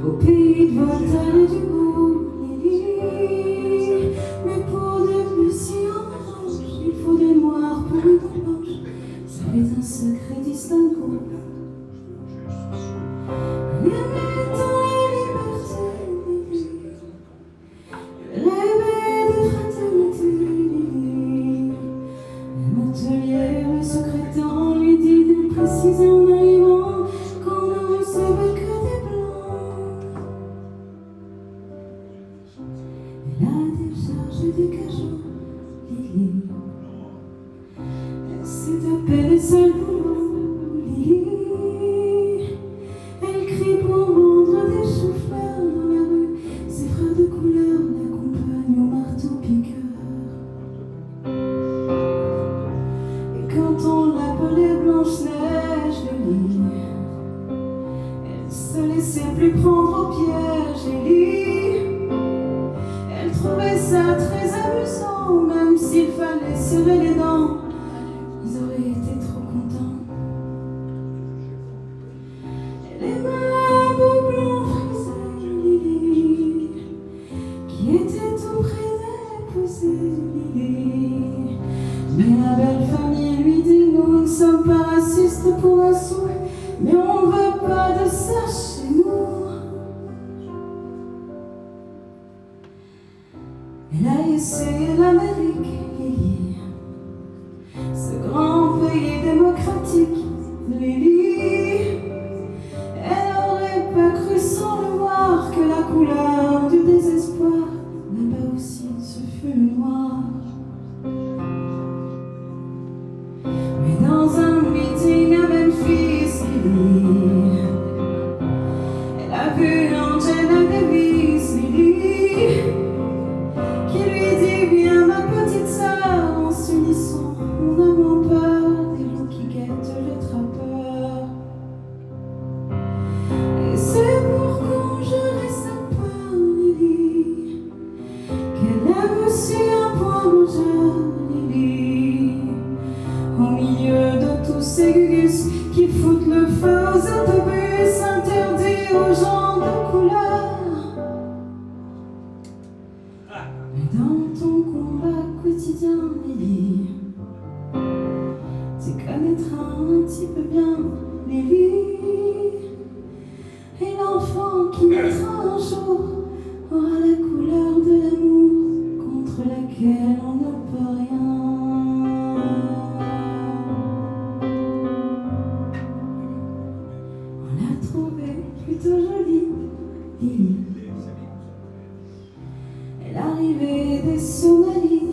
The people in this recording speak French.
Au pays de Voltaire et du goût, Lily. Mais pour devenir si orange, il faut des noirs pour une blanche. Ça est un secret distinguo. Elle aimait tant la liberté, Lily. Elle rêvait de fraternité, Lily. Un hôtelier secrétant lui dit de préciser en arrivant qu'on ne recevait que des blancs. Elle a déchargé des cajots, Lily. Elle s'est tapée les seuls boulots, Lily. Elle crie pour vendre des choux-fleurs dans la rue. Ses frères de couleur l'accompagnent au marteau-piqueur. Et quand on l'appelait Blanche-Neige, Lily, elle se laissait plus prendre au piège, Lily. Elle trouvait ça très amusant, même s'il fallait serrer les dents. Ils auraient été trop contents. Elle aimait un beau blanc frisé, Lily, qui était tout près d'elle posé, Lily. Mais la belle famille lui dit: nous ne sommes pas racistes pour un sou, mais on ne veut pas de ça chez nous. Elle a essayé l'Amérique, Lily, ce grand pays démocratique, Lily. Elle n'aurait pas cru sans le voir que la couleur du désespoir, là-bas aussi, ce fut le noir. Mais dans un meeting à Memphis, Lily, elle a vu Angela Davis, Lily, qui lui dit: viens ma petite sœur, en s'unissant, on a moins peur des loups qui guettent les trappeurs. Et c'est pour conjurer sa peur, Lily, qu'elle a reçu un point rouge, Lily, au milieu de tous ces gugus qui foutent le feu aux autobus interdits aux gens de couleur. Mais dans ton combat quotidien, Lily, tu connaîtras un petit peu bien, Lily. Et l'enfant qui naîtra un jour aura la couleur de l'amour contre laquelle on ne peut rien. On l'a trouvée plutôt jolie, Lily. Elle arrivait des Somalie,